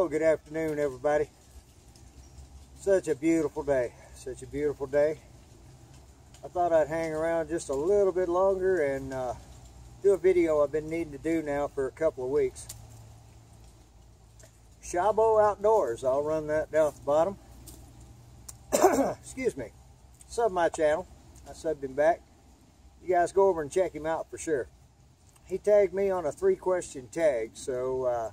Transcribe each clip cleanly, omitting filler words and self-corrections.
Well, good afternoon, everybody. Such a beautiful day. Such a beautiful day. I thought I'd hang around just a little bit longer and do a video I've been needing to do now for a couple of weeks. Shabo Outdoors. I'll run that down at the bottom. Excuse me. Sub my channel. I subbed him back. You guys go over and check him out for sure. He tagged me on a 3-question tag, so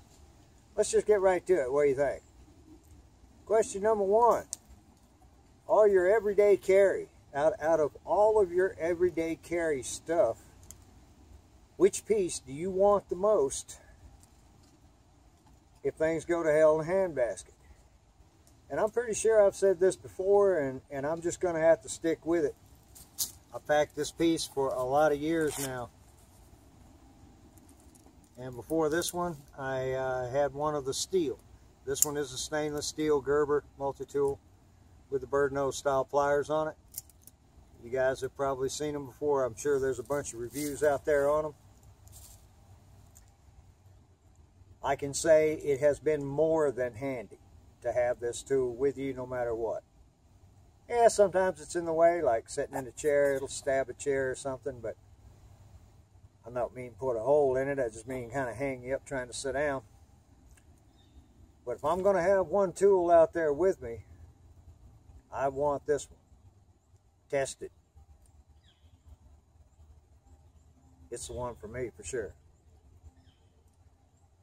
let's just get right to it. What do you think? Question number 1. All your everyday carry, out of all of your everyday carry stuff, which piece do you want the most if things go to hell in a handbasket? And I'm pretty sure I've said this before, and I'm just going to have to stick with it. I've packed this piece for a lot of years now. And before this one, I had one of the steel. This one is a stainless steel Gerber multi-tool with the bird nose style pliers on it. You guys have probably seen them before. I'm sure there's a bunch of reviews out there on them. I can say it has been more than handy to have this tool with you no matter what. Yeah, sometimes it's in the way, like sitting in a chair, it'll stab a chair or something, but I don't mean put a hole in it, I just mean kind of hang you up trying to sit down. But if I'm going to have one tool out there with me, I want this one. Test it. It's the one for me, for sure.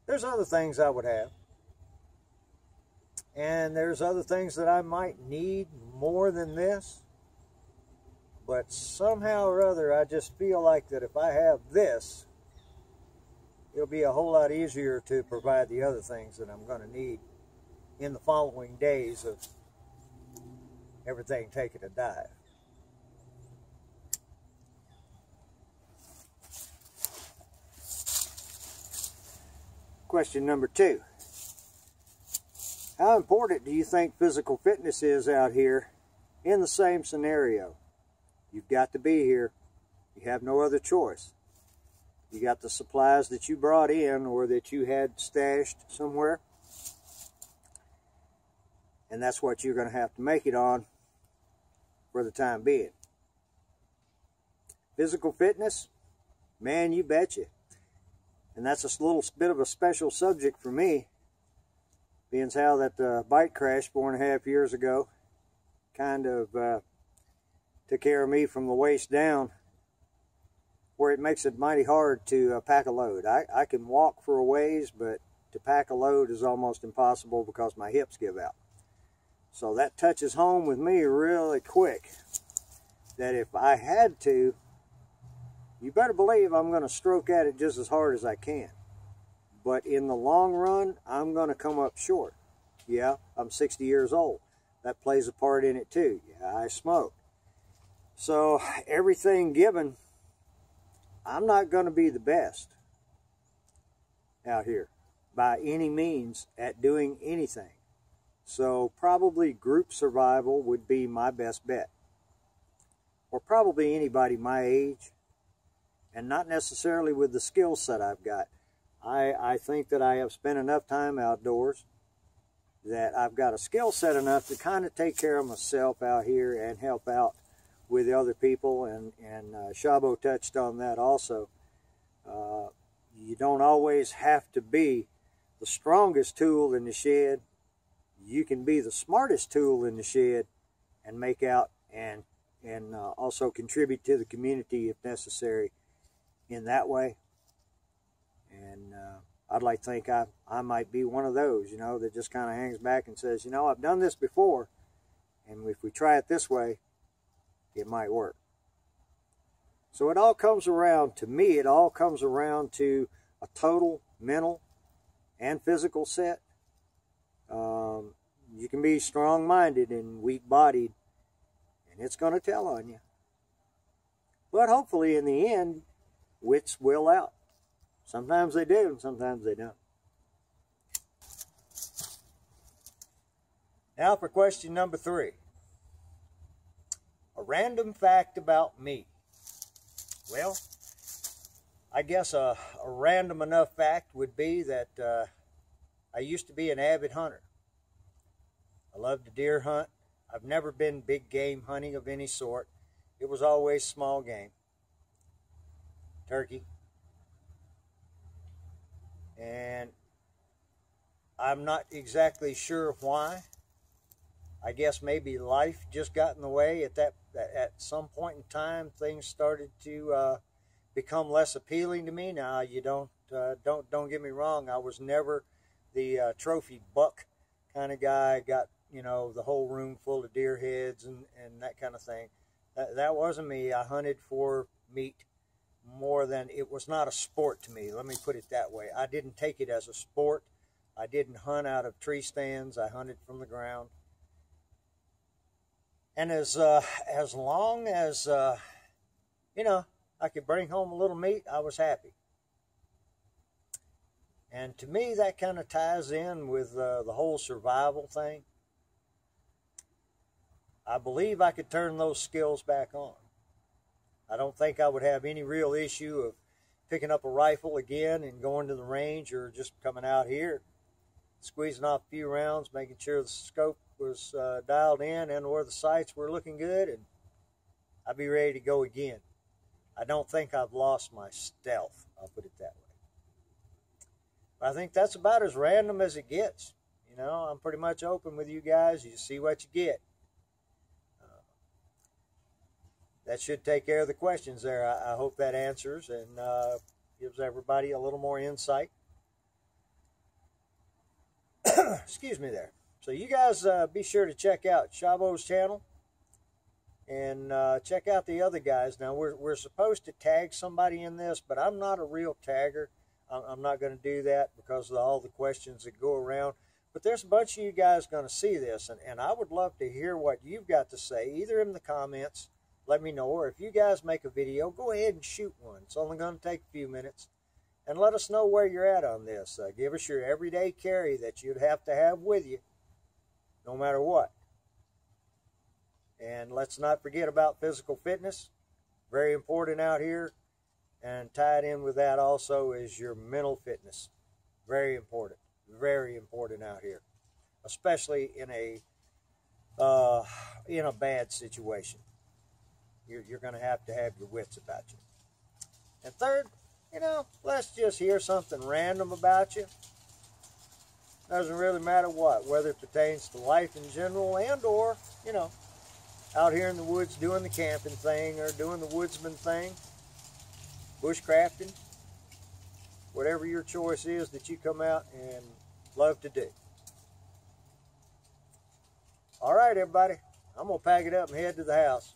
There's other things I would have. And there's other things that I might need more than this. But somehow or other, I just feel like that if I have this, it'll be a whole lot easier to provide the other things that I'm going to need in the following days of everything taking a dive. Question number 2. How important do you think physical fitness is out here in the same scenario? You've got to be here. You have no other choice. You got the supplies that you brought in or that you had stashed somewhere. And that's what you're going to have to make it on for the time being. Physical fitness? Man, you betcha. And that's a little bit of a special subject for me, being as how that bike crash 4.5 years ago kind of took care of me from the waist down, where it makes it mighty hard to pack a load. I can walk for a ways, but to pack a load is almost impossible because my hips give out. So that touches home with me really quick, that if I had to, you better believe I'm going to stroke at it just as hard as I can. But in the long run, I'm going to come up short. Yeah, I'm 60 years old. That plays a part in it too. Yeah, I smoke. So everything given, I'm not going to be the best out here by any means at doing anything. So probably group survival would be my best bet. Or probably anybody my age, and not necessarily with the skill set I've got. I think that I have spent enough time outdoors that I've got a skill set enough to kind of take care of myself out here and help out with the other people, and Shabo touched on that also. You don't always have to be the strongest tool in the shed. You can be the smartest tool in the shed and make out and also contribute to the community if necessary in that way. And I'd like to think I might be one of those, you know, that just kind of hangs back and says, you know, I've done this before, and if we try it this way, it might work. So it all comes around, to me, it all comes around to a total mental and physical set. You can be strong-minded and weak-bodied, and it's going to tell on you. But hopefully, in the end, wits will out. Sometimes they do, and sometimes they don't. Now for question number 3. A random fact about me. Well, I guess a random enough fact would be that I used to be an avid hunter. I love to deer hunt. I've never been big game hunting of any sort. It was always small game. Turkey. And I'm not exactly sure why. I guess maybe life just got in the way. At some point in time, things started to become less appealing to me. Now, you don't get me wrong. I was never the trophy buck kind of guy. Got, you know, the whole room full of deer heads and that kind of thing. That wasn't me. I hunted for meat more than, it was not a sport to me. Let me put it that way. I didn't take it as a sport. I didn't hunt out of tree stands. I hunted from the ground. And as long as, you know, I could bring home a little meat, I was happy. And to me, that kind of ties in with the whole survival thing. I believe I could turn those skills back on. I don't think I would have any real issue of picking up a rifle again and going to the range, or just coming out here, squeezing off a few rounds, making sure the scope was dialed in and where the sights were looking good, and I'd be ready to go again. I don't think I've lost my stealth, I'll put it that way. But I think that's about as random as it gets. You know, I'm pretty much open with you guys. You see what you get. That should take care of the questions there. I hope that answers and gives everybody a little more insight. Excuse me there. So you guys be sure to check out Shabo's channel and check out the other guys. Now, we're supposed to tag somebody in this, but I'm not a real tagger. I'm not going to do that because of all the questions that go around. But there's a bunch of you guys going to see this, and I would love to hear what you've got to say, either in the comments, let me know, or if you guys make a video, go ahead and shoot one. It's only going to take a few minutes. And let us know where you're at on this. Give us your everyday carry that you'd have to have with you, no matter what. And let's not forget about physical fitness. Very important out here. And tied in with that also is your mental fitness. Very important. Very important out here. Especially in a bad situation. You're going to have your wits about you. And third, you know, let's just hear something random about you. Doesn't really matter what, whether it pertains to life in general and or, you know, out here in the woods doing the camping thing or doing the woodsman thing, bushcrafting, whatever your choice is that you come out and love to do. All right, everybody, I'm going to pack it up and head to the house.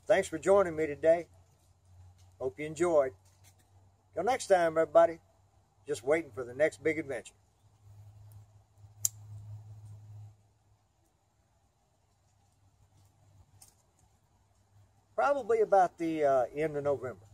Thanks for joining me today. Hope you enjoyed. Till next time, everybody, just waiting for the next big adventure. Probably about the end of November.